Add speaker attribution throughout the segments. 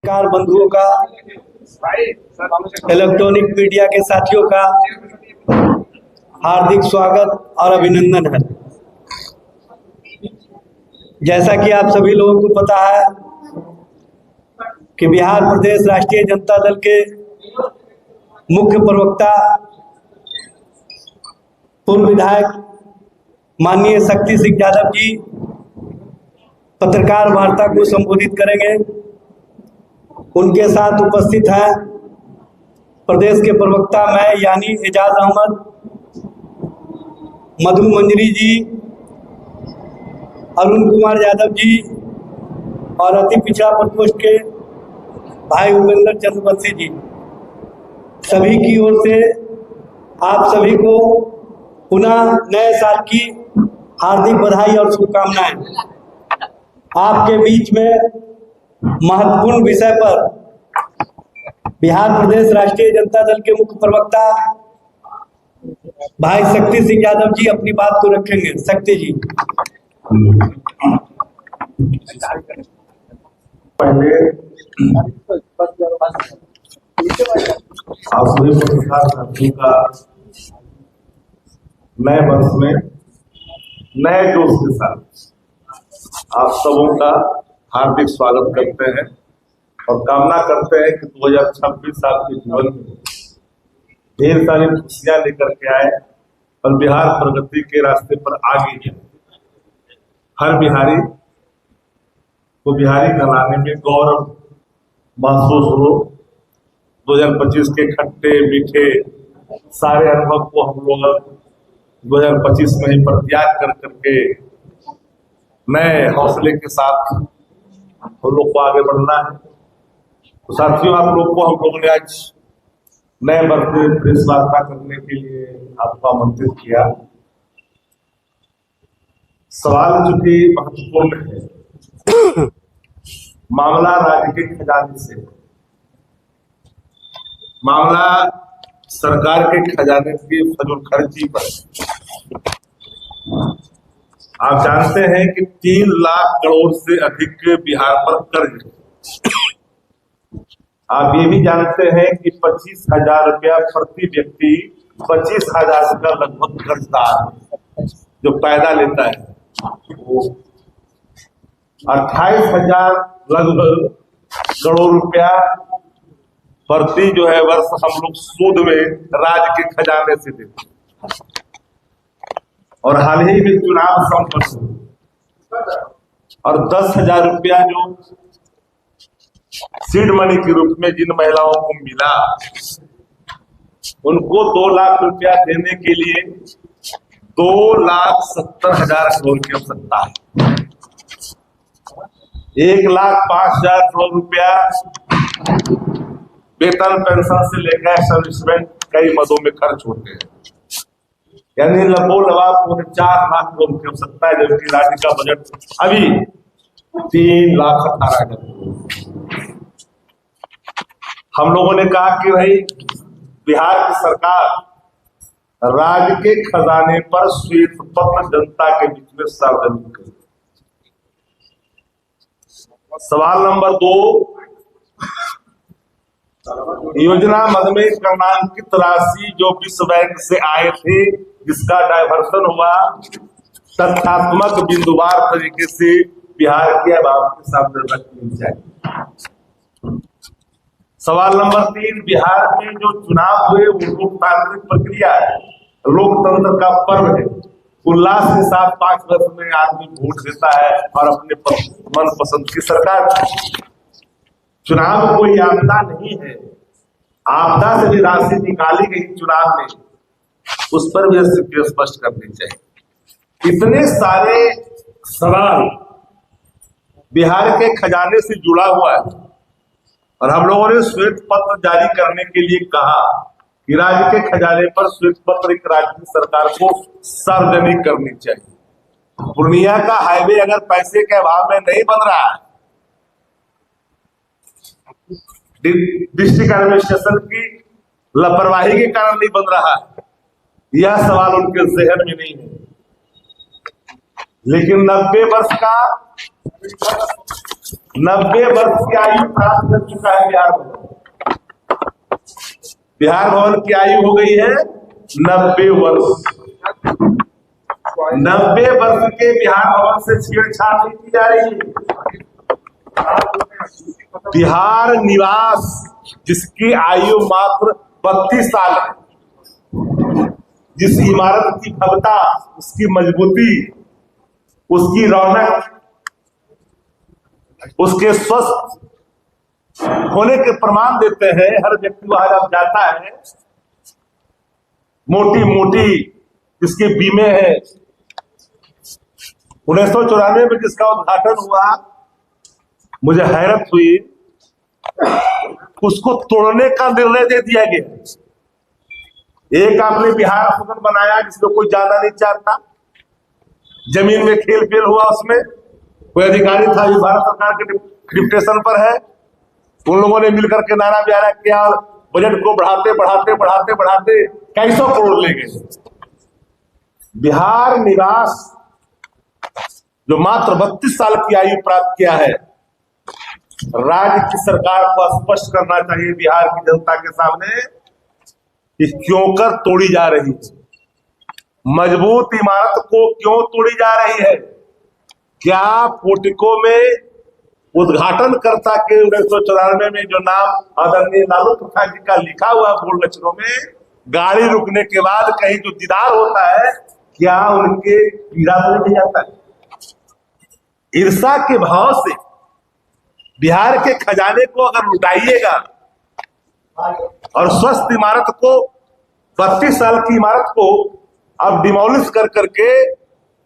Speaker 1: पत्रकार बंधुओं का, इलेक्ट्रॉनिक मीडिया के साथियों का हार्दिक स्वागत और अभिनंदन है। जैसा कि आप सभी लोगों को पता है कि बिहार प्रदेश राष्ट्रीय जनता दल के मुख्य प्रवक्ता पूर्व विधायक माननीय शक्ति सिंह यादव जी पत्रकार वार्ता को संबोधित करेंगे। उनके साथ उपस्थित हैं प्रदेश के प्रवक्ता मैं यानी एजाज अहमद, मधु मंजरी जी, अरुण कुमार यादव जी और अति पिछड़ा प्रकोष्ठ के भाई उपेंद्र चंद्रवंशी जी। सभी की ओर से आप सभी को पुनः नए साल की हार्दिक बधाई और शुभकामनाएं। आपके बीच में महत्वपूर्ण विषय पर बिहार प्रदेश राष्ट्रीय जनता दल के मुख्य प्रवक्ता भाई शक्ति सिंह यादव जी अपनी बात को रखेंगे। शक्ति जी।
Speaker 2: पहले आप सभी पत्रकार साथियों का नए वर्ष में नए जोश के साथ आप सबों का हार्दिक स्वागत करते हैं और कामना करते हैं कि 2026 आपके जीवन में ढेर सारी खुशियां लेकर के आए और बिहार प्रगति के रास्ते पर आगे जाए। हर बिहारी को बिहारी कहलाने में गौरव महसूस हो। 2025 के खट्टे मीठे सारे अनुभव को हम लोग 2025 में ही परित्याग कर करके नए हौसले के साथ हम लोग को आगे बढ़ना है। तो साथियों, आप लोग को हम लोगों ने आज नए वर्ष में प्रेस वार्ता करने के लिए आपको आमंत्रित किया। सवाल चूंकि महत्वपूर्ण है, मामला राज्य के खजाने से, मामला सरकार के खजाने की फजूल खर्ची पर। आप जानते हैं कि 3 लाख करोड़ से अधिक बिहार पर कर्ज है। आप ये भी जानते हैं कि 25,000 रुपया प्रति व्यक्ति 25,000 का लगभग कर्जदार जो पैदा लेता है वो 28,000 लगभग करोड़ रुपया प्रति जो है वर्ष हम लोग सूद में राज्य के खजाने से देते हैं। और हाल ही में चुनाव संपन्न हुए और 10,000 रुपया जो सीड मनी के रूप में जिन महिलाओं को मिला उनको 2 लाख रुपया देने के लिए 2,70,000 करोड़ की आवश्यकता है। 1,05,000 करोड़ रुपया वेतन पेंशन से लेकर सर्विसमेंट कई मदों में खर्च होते हैं, यानी लबोलवा 4 लाख करोड़ की आवश्यकता है, जबकि राज्य का बजट अभी 3,18,000। हम लोगों ने कहा कि भाई बिहार की सरकार राज्य के खजाने पर श्वेत पत्र जनता के बीच में सार्वजनिक करे। सवाल नंबर 2, योजना मद में क्रमांकित राशि जो विश्व बैंक से आए थे जिसका डायवर्सन हुआ तथ्यात्मक बिंदुवार तरीके से बिहार के अब आपके सामने रखनी चाहिए। सवाल नंबर 3, बिहार में जो चुनाव हुए वो लोकतांत्रिक प्रक्रिया है, लोकतंत्र का पर्व है। उल्लास के साथ 5 वर्ष में आदमी वोट देता है और अपने मनपसंद की सरकार। चुनाव कोई आपदा नहीं है, आपदा से भी राशि निकाली गई चुनाव में, उस पर भी स्थिति स्पष्ट करनी चाहिए। इतने सारे सवाल बिहार के खजाने से जुड़ा हुआ है और हम लोगों ने श्वेत पत्र जारी करने के लिए कहा कि राज्य के खजाने पर श्वेत पत्र एक राज्य की सरकार को सार्वजनिक करनी चाहिए। पूर्णिया का हाईवे अगर पैसे के अभाव में नहीं बन रहा है, डिस्ट्रिक्ट एडमिनिस्ट्रेशन की लापरवाही के कारण नहीं बन रहा है, यह सवाल उनके जहन में नहीं है। लेकिन 90 वर्ष का 90 वर्ष की आयु प्राप्त कर चुका है बिहार भवन। बिहार भवन की आयु हो गई है 90 वर्ष। 90 वर्ष के बिहार भवन से छेड़छाड़ नहीं की जा रही है। बिहार निवास जिसकी आयु मात्र 32 साल है, जिस इमारत की भव्यता, उसकी मजबूती, उसकी रौनक, उसके स्वस्थ होने के प्रमाण देते हैं। हर व्यक्ति वहां जब जाता है, मोटी मोटी जिसके बीमे हैं। 1994 में जिसका उद्घाटन हुआ, मुझे हैरत हुई, उसको तोड़ने का निर्णय दे दिया गया। एक आपने बिहार सदन बनाया जिसमें कोई जाना नहीं चाहता, जमीन में खेल फेल हुआ, उसमें कोई अधिकारी था जो भारत सरकार के डिप्टेशन पर है, उन लोगों ने मिलकर के नारा बिहारा किया और बजट को बढ़ाते बढ़ाते बढ़ाते बढ़ाते कई सौ करोड़ ले गए। बिहार निवास जो मात्र 32 साल की आयु प्राप्त किया है, राज्य की सरकार को स्पष्ट करना चाहिए बिहार की जनता के सामने कि क्यों कर तोड़ी जा रही है। मजबूत इमारत को क्यों तोड़ी जा रही है? क्या पोर्टिको में उद्घाटनकर्ता के 1994 में जो नाम आदरणीय लालू प्रसाद जी का लिखा हुआ बोर्ड अक्षरों में, गाड़ी रुकने के बाद कहीं जो दीदार होता है, क्या उनके पीड़ा नहीं जाता है? ईर्षा के भाव से बिहार के खजाने को अगर लुटाइएगा और स्वस्थ इमारत को, 32 साल की इमारत को आप डिमोलिश कर करके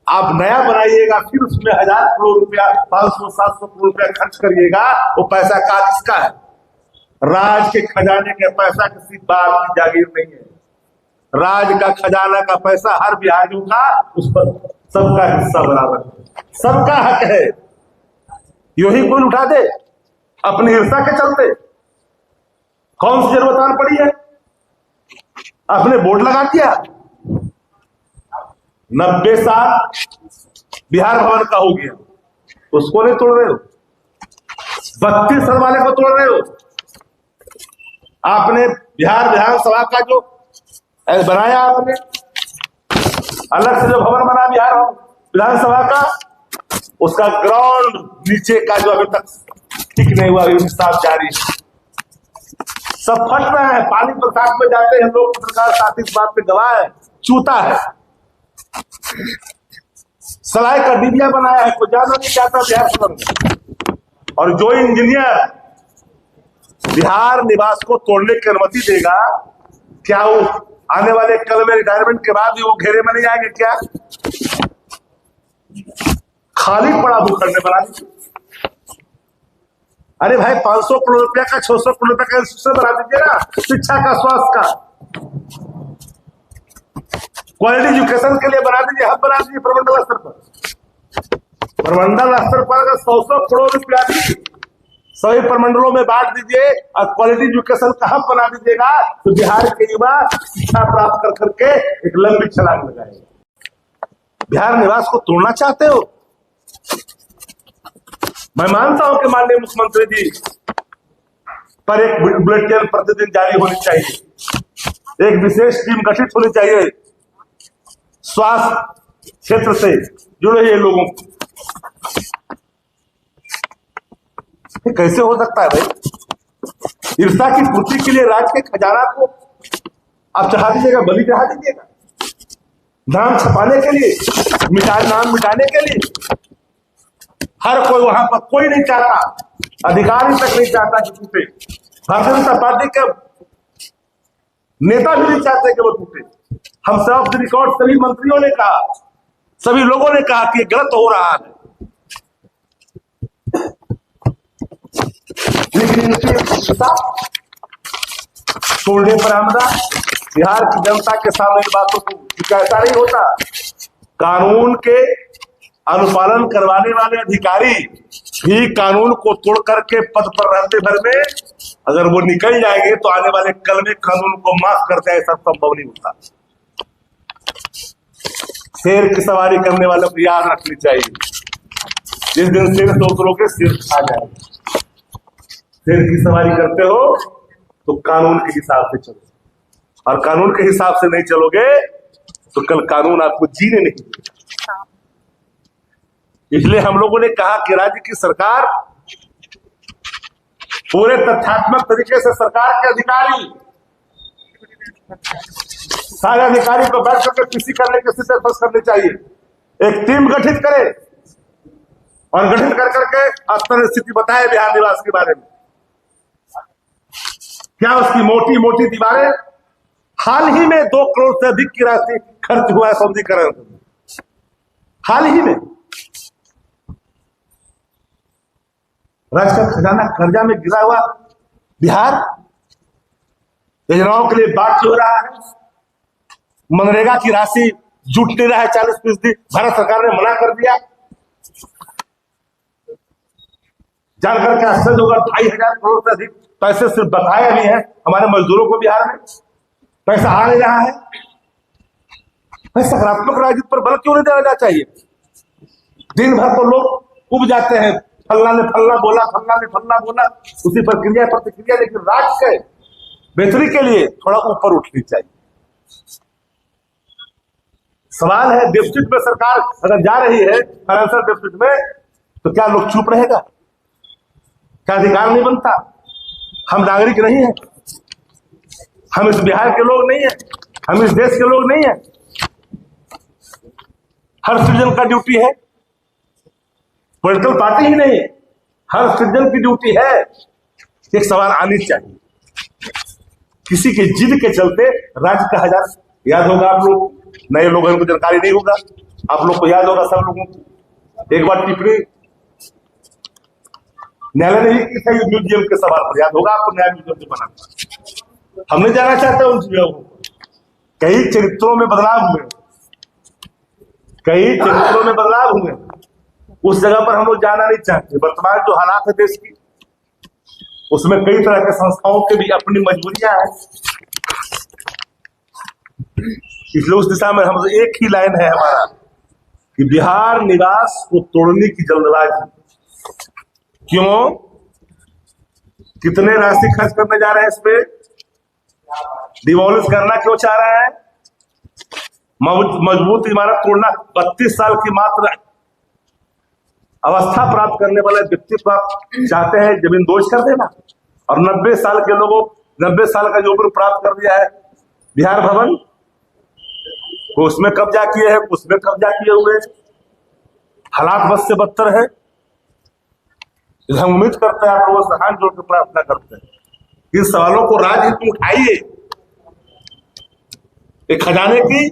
Speaker 2: आप नया बनाइएगा, फिर उसमें 1000 करोड़ रुपया, 500-700 करोड़ रुपया खर्च करिएगा, वो पैसा का किसका है? राज के खजाने का पैसा किसी बात की जागीर नहीं है। राज का खजाना का पैसा हर बिहारियों का, उस पर सबका हिस्सा बराबर है, सबका हक है। यही कोई उठा दे अपनी ईर्षा के चलते? कौन सी जरूरत पड़ी है? आपने बोर्ड लगा दिया, 90 साल बिहार भवन का हो गया, उसको नहीं तोड़ रहे हो। 32 साल वाले को तोड़ रहे हो। आपने बिहार विधानसभा का जो बनाया, आपने अलग से जो भवन बना बिहार विधानसभा का, उसका ग्राउंड नीचे का जो अभी तक ठीक नहीं हुआ, हिसाब जारी है। सब फट रहे हैं, पानी बरसात में जाते हैं लोग, पत्रकार साथी इस बात पे गवाह है, चूता है। सलाई का डिबिया बनाया है, कोई जाना नहीं चाहता बिहार सदन। और जो इंजीनियर बिहार निवास को तोड़ने की अनुमति देगा, क्या वो आने वाले कल में रिटायरमेंट के बाद भी वो घेरे में नहीं आएंगे? क्या खाली पड़ा भूखंड बना दीजिए। अरे भाई, 500 करोड़ रुपया का 600 करोड़ रुपया का इंस्टीट्यूशन बना दीजिए ना, शिक्षा का, स्वास्थ्य का, क्वालिटी एजुकेशन के लिए बना दीजिए, हब बना दीजिए प्रमंडल स्तर पर। प्रमंडल स्तर पर अगर 100 करोड़ रुपया भी सभी प्रमंडलों में बांट दीजिए और क्वालिटी एजुकेशन का हब बना दीजिएगा, तो बिहार के युवा शिक्षा प्राप्त कर करके एक लंबी छलांग लगाएंगे। बिहार निवास को तोड़ना चाहते हो? मैं मानता हूं कि माननीय मुख्यमंत्री जी पर एक बुलेटिन प्रतिदिन जारी होनी चाहिए, एक विशेष टीम गठित होनी चाहिए, स्वास्थ्य क्षेत्र से जुड़े हुए लोगों को। कैसे हो सकता है भाई? ईर्षा की पूर्ति के लिए राज्य के खजाना को आप चढ़ा दीजिएगा, बलि चढ़ा दीजिएगा, नाम छपाने के लिए, नाम मिटाने के लिए। हर कोई वहां पर, कोई नहीं चाहता, अधिकारी तक नहीं चाहता कि टूटे। भारतीय जनता पार्टी के नेता भी नहीं चाहते कि वो टूटे। हम सब रिकॉर्ड सभी मंत्रियों ने कहा, सभी लोगों ने कहा कि गलत हो रहा है, लेकिन तोड़ने पर हमरा बिहार की जनता के सामने बातों को ऐसा नहीं होता। कानून के अनुपालन करवाने वाले अधिकारी भी कानून को तोड़ करके पद पर रहते भर में अगर वो निकल जाएंगे तो आने वाले कल में कानून को माफ कर दे, ऐसा संभव नहीं होता। शेर की सवारी करने वालों को याद रखनी चाहिए, जिस दिन सिर से उतरोगे सिर खा जाएगा। सिर की सवारी करते हो तो कानून के हिसाब से चलो, और कानून के हिसाब से नहीं चलोगे तो कल कानून आपको जीने नहीं देगा। इसलिए हम लोगों ने कहा कि राज्य की सरकार पूरे तथ्यात्मक तरीके से सरकार के अधिकारी, सारे अधिकारी को बैठ करके किसी करने के स्थिति फर्ज करनी चाहिए, एक टीम गठित करे और गठित कर करके स्तर स्थिति बताए बिहार निवास के बारे में। क्या उसकी मोटी मोटी दीवारें, हाल ही में 2 करोड़ से अधिक की राशि खर्च हुआ है सौंदर्यीकरण, हाल ही में राज्य का खजाना कर्जा में गिरा हुआ बिहार योजनाओं के लिए बात हो रहा है, मनरेगा की राशि जुट नहीं रहा है 40%, भारत सरकार ने मना कर दिया। जानकर के आश्चर्य होगा 2,500 करोड़ से अधिक पैसे सिर्फ बकाया भी है हमारे मजदूरों को बिहार में, पैसा आ नहीं रहा है। सकारात्मक राजनीति पर बल क्यों नहीं देना चाहिए? दिन भर तो लोग उब जाते हैं, फल्ला ने फल्ला बोला, फल्ला ने फल्ला बोला, उसी पर क्रिया प्रतिक्रिया, लेकिन राज्य के बेहतरी के लिए थोड़ा ऊपर उठनी चाहिए। सवाल है डिफिसिट में सरकार अगर जा रही है फाइनेंशियल डिफिसिट में, तो क्या लोग चुप रहेगा? क्या अधिकार नहीं बनता? हम नागरिक नहीं है, हम इस बिहार के लोग नहीं है, हम इस देश के लोग नहीं है। हर सिटीजन का ड्यूटी है, पॉलिटिकल पार्टी ही नहीं, हर सिटीजन की ड्यूटी है। एक सवाल आनी चाहिए, किसी के जिद के चलते राज्य का हजार, याद होगा आप लोग, नए लोगों को जानकारी नहीं होगा, आप लोग को याद होगा सब लोगों को, एक बार टिप्पणी न्यायालय ने ही की था म्यूजियम के सवाल पर, याद होगा आपको, न्याय म्यूजियम जो बना। हम नहीं जाना चाहते उन चीजों को, कई चरित्रों में बदलाव हुए, कई चरित्रों में बदलाव हुए, उस जगह पर हम लोग जाना नहीं चाहते। वर्तमान जो हालात है देश की, उसमें कई तरह के संस्थाओं के भी अपनी मजबूरियां हैं, इसलिए उस दिशा में हम एक ही लाइन है हमारा कि बिहार निवास को तोड़ने की जल्दबाजी क्यों? कितने राशि खर्च करने जा रहे हैं इस पे? डिमोलिश करना क्यों चाह रहे हैं? मजबूत इमारत तोड़ना, 32 साल की मात्र अवस्था प्राप्त करने वाले व्यक्ति को आप चाहते हैं जमीन दोज कर देना, और 90 साल के लोगों, 90 साल का जो उम्र प्राप्त कर दिया है बिहार भवन, उसमें कब्जा किए हैं, उसमें कब्जा किए हुए, हालात बस से बदतर है। हम उम्मीद करते हैं, आप लोगों से हाथ जोड़ कर प्रार्थना करते हैं, इन सवालों को राज्य हित में उठाइए। एक खजाने की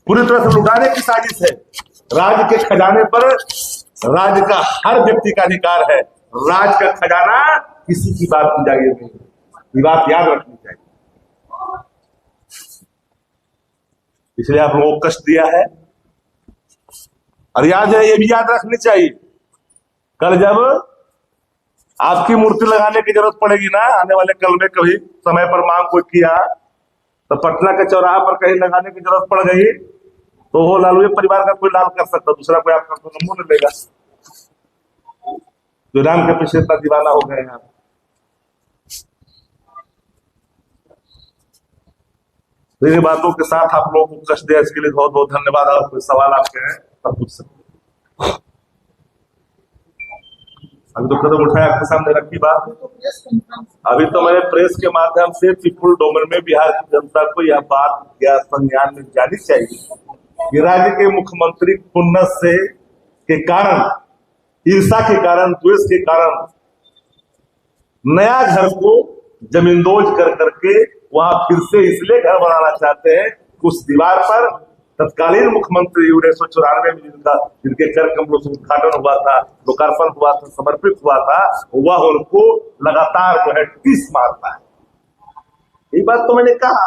Speaker 2: पूरी तरह से लुटाने की साजिश है। राज्य के खजाने पर राज्य का हर व्यक्ति का अधिकार है, राज्य का खजाना किसी की बात की जागीर नहीं, ये बात याद रखनी चाहिए। इसलिए आप लोगों को कष्ट दिया है, और याद है, ये भी याद रखनी चाहिए, कल जब आपकी मूर्ति लगाने की जरूरत पड़ेगी ना, आने वाले कल में कभी समय पर मांग कोई किया, तो पटना के चौराहा पर कहीं लगाने की जरूरत पड़ गई, तो वो लालू परिवार का कोई लाल कर सकता, दूसरा कोई आपका मुंह नहीं लेगा, जो राम के पीछे इतना दीवाना हो गए हैं। इन बातों के साथ आप लोगों को कष्ट दिया, इसके लिए बहुत बहुत धन्यवाद। और कोई सवाल आपके हैं तब पूछ सकते। अभी तो कदम उठाया, आपके सामने रखी बात। अभी तो मैंने प्रेस के माध्यम से पीपुल डोमेन में बिहार की जनता को यह बात या संज्ञान में जानी चाहिए कि राज्य के मुख्यमंत्री खुन्नस से के कारण, ईर्षा के कारण, द्वेष के कारण नया घर को जमींदोज कर करके वहां फिर से इसलिए घर बनाना चाहते हैं, उस दीवार पर तत्कालीन मुख्यमंत्री 1994 में जिनके कर कमलों से उद्घाटन हुआ था, लोकार्पण हुआ था, समर्पित हुआ था, वह उनको लगातार जो है टीस मारता है। ये बात तो मैंने कहा।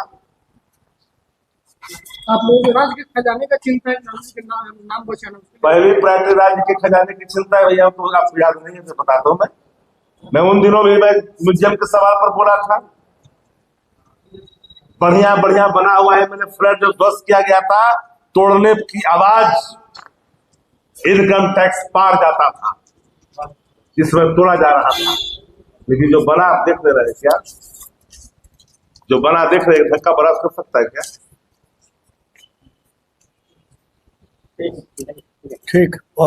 Speaker 3: आप लोगों को राज्य के खजाने का चिंता है, नाम बचाना,
Speaker 2: पहली प्रायोरिटी राज्य के खजाने की चिंता है भैया, तो आपको याद नहीं है तो बताता हूँ मैं उन दिनों भी मैं म्यूजियम के सवाल पर बोला था, बढ़िया बढ़िया बना हुआ है, मैंने फ्लड जो ध्वस्त किया गया था, तोड़ने की आवाज इनकम टैक्स पार जाता था, जिसमें तोड़ा जा रहा था। लेकिन जो बना आप देख ले रहे हैं क्या? जो बना देख रहे हैं, धक्का बर्दाश्त कर सकता है क्या?
Speaker 1: ठीक, बहुत